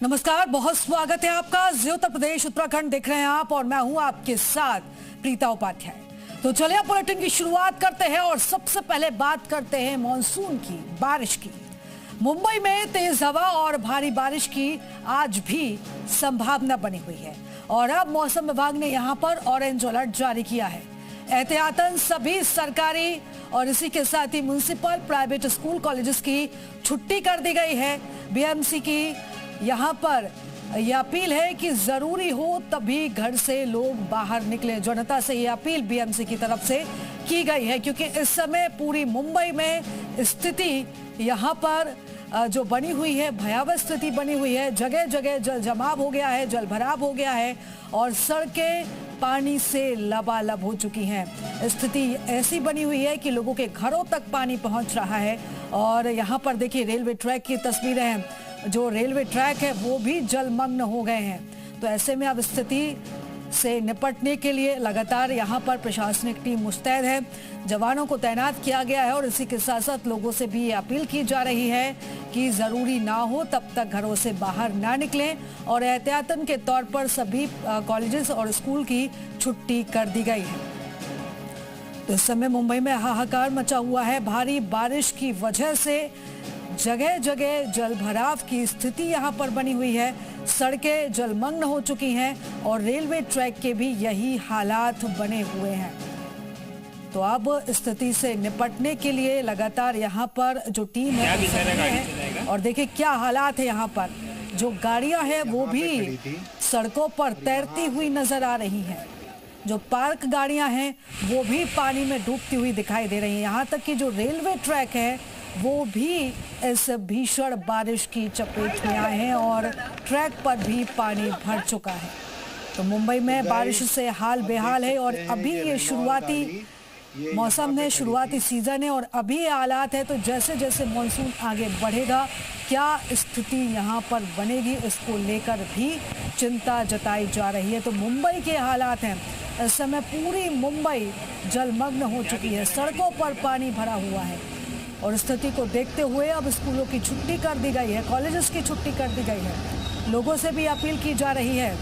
नमस्कार, बहुत स्वागत है आपका। जी उत्तर प्रदेश उत्तराखंड देख रहे हैं आप और मैं हूं आपके साथ प्रीता उपाध्याय। तो चलिए बुलेटिन की शुरुआत करते हैं और सबसे पहले बात करते हैं मानसून की, बारिश की। मुंबई में तेज हवा और भारी बारिश की आज भी संभावना बनी हुई है और अब मौसम विभाग ने यहां पर ऑरेंज अलर्ट जारी किया है। एहतियातन सभी सरकारी और इसी के साथ ही म्युनिसिपल, प्राइवेट स्कूल, कॉलेजेस की छुट्टी कर दी गई है। बीएमसी की यहाँ पर यह अपील है कि जरूरी हो तभी घर से लोग बाहर निकले। जनता से यह अपील बीएमसी की तरफ से की गई है क्योंकि इस समय पूरी मुंबई में स्थिति यहाँ पर जो बनी हुई है, भयावह स्थिति बनी हुई है। जगह जगह जल जमाव हो गया है, जल भराव हो गया है और सड़कें पानी से लबालब हो चुकी हैं। स्थिति ऐसी बनी हुई है कि लोगों के घरों तक पानी पहुंच रहा है। और यहाँ पर देखिए रेलवे ट्रैक की तस्वीरें हैं, जो रेलवे ट्रैक है वो भी जलमग्न हो गए हैं। तो ऐसे में अब स्थिति से निपटने के लिए लगातार यहाँ पर प्रशासनिक टीम मुस्तैद है, जवानों को तैनात किया गया है और इसी के साथ साथ लोगों से भी ये अपील की जा रही है कि जरूरी ना हो तब तक घरों से बाहर ना निकलें और एहतियातन के तौर पर सभी कॉलेजेस और स्कूल की छुट्टी कर दी गई है। तो इस समय मुंबई में हाहाकार मचा हुआ है। भारी बारिश की वजह से जगह जगह जल भराव की स्थिति यहाँ पर बनी हुई है। सड़कें जलमग्न हो चुकी हैं और रेलवे ट्रैक के भी यही हालात बने हुए हैं। तो अब स्थिति से निपटने के लिए लगातार यहाँ पर जो टीम है और देखिए क्या हालात है। यहाँ पर जो गाड़ियां हैं वो भी सड़कों पर तैरती हुई नजर आ रही हैं। जो पार्क गाड़ियां हैं वो भी पानी में डूबती हुई दिखाई दे रही हैं। यहाँ तक कि जो रेलवे ट्रैक है वो भी इस भीषण बारिश की चपेट में आए हैं और ट्रैक पर भी पानी भर चुका है। तो मुंबई में बारिश से हाल बेहाल है और अभी ये शुरुआती मौसम है, शुरुआती सीजन है और अभी ये हालात है। तो जैसे जैसे मानसून आगे बढ़ेगा क्या स्थिति यहाँ पर बनेगी, इसको लेकर भी चिंता जताई जा रही है। तो मुंबई के हालात हैं, इस समय पूरी मुंबई जलमग्न हो चुकी है, सड़कों पर पानी भरा हुआ है और स्थिति को देखते हुए अब स्कूलों की छुट्टी कर दी गई है, कॉलेजेस की छुट्टी कर दी गई है। लोगों से भी अपील की जा रही है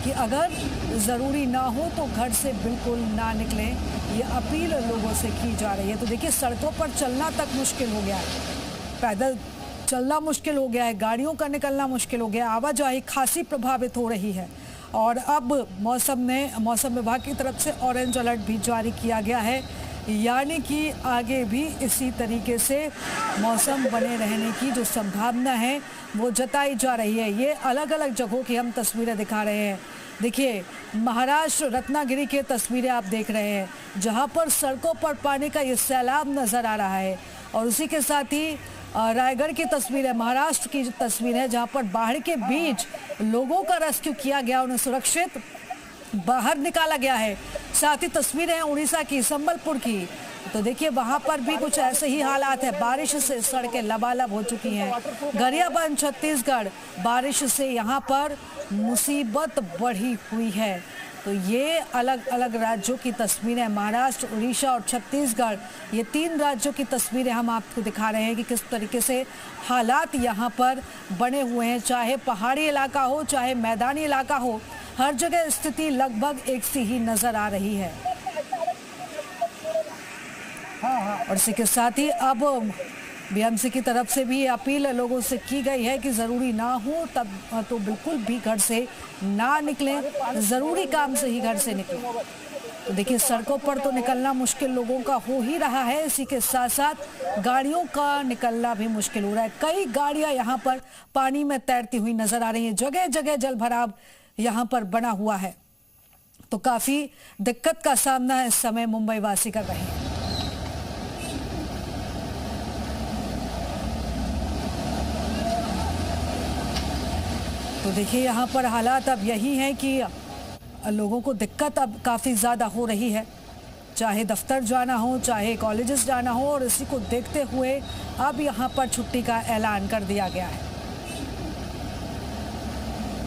कि अगर ज़रूरी ना हो तो घर से बिल्कुल ना निकलें, ये अपील लोगों से की जा रही है। तो देखिए सड़कों पर चलना तक मुश्किल हो गया है, पैदल चलना मुश्किल हो गया है, गाड़ियों का निकलना मुश्किल हो गया, आवाजाही खासी प्रभावित हो रही है। और अब मौसम विभाग की तरफ से ऑरेंज अलर्ट भी जारी किया गया है, यानी कि आगे भी इसी तरीके से मौसम बने रहने की जो संभावना है वो जताई जा रही है। ये अलग अलग जगहों की हम तस्वीरें दिखा रहे हैं। देखिए महाराष्ट्र रत्नागिरी की तस्वीरें आप देख रहे हैं, जहां पर सड़कों पर पानी का ये सैलाब नजर आ रहा है और उसी के साथ ही रायगढ़ की तस्वीर है, महाराष्ट्र की तस्वीर है, जहां पर बाढ़ के बीच लोगों का रेस्क्यू किया गया, उन्हें सुरक्षित बाहर निकाला गया है। साथ ही तस्वीरें हैं उड़ीसा की, संबलपुर की। तो देखिए वहां पर भी कुछ ऐसे ही हालात है, बारिश से सड़कें लबालब हो चुकी हैं। गरियाबंद छत्तीसगढ़, बारिश से यहाँ पर मुसीबत बढ़ी हुई है। तो ये अलग अलग राज्यों की तस्वीरें, महाराष्ट्र, उड़ीसा और छत्तीसगढ़, ये 3 राज्यों की तस्वीरें हम आपको दिखा रहे हैं कि किस तरीके से हालात यहाँ पर बने हुए हैं। चाहे पहाड़ी इलाका हो, चाहे मैदानी इलाका हो, हर जगह स्थिति लगभग एक सी ही नजर आ रही है। और इसी के साथ ही अब बीएमसी की तरफ से भी अपील लोगों से की गई है कि ज़रूरी ना हो तब तो बिल्कुल भी घर से ना निकलें, ज़रूरी काम से ही घर से निकलें। तो देखिए सड़कों पर तो निकलना मुश्किल लोगों का हो ही रहा है, इसी के साथ साथ गाड़ियों का निकलना भी मुश्किल हो रहा है। कई गाड़ियां यहाँ पर पानी में तैरती हुई नजर आ रही हैं, जगह जगह जल भराव यहाँ पर बना हुआ है। तो काफ़ी दिक्कत का सामना इस समय मुंबई वासी कर रहे हैं। तो देखिए यहाँ पर हालात अब यही हैं कि लोगों को दिक्कत अब काफ़ी ज़्यादा हो रही है, चाहे दफ्तर जाना हो, चाहे कॉलेजेस जाना हो, और इसी को देखते हुए अब यहाँ पर छुट्टी का ऐलान कर दिया गया है।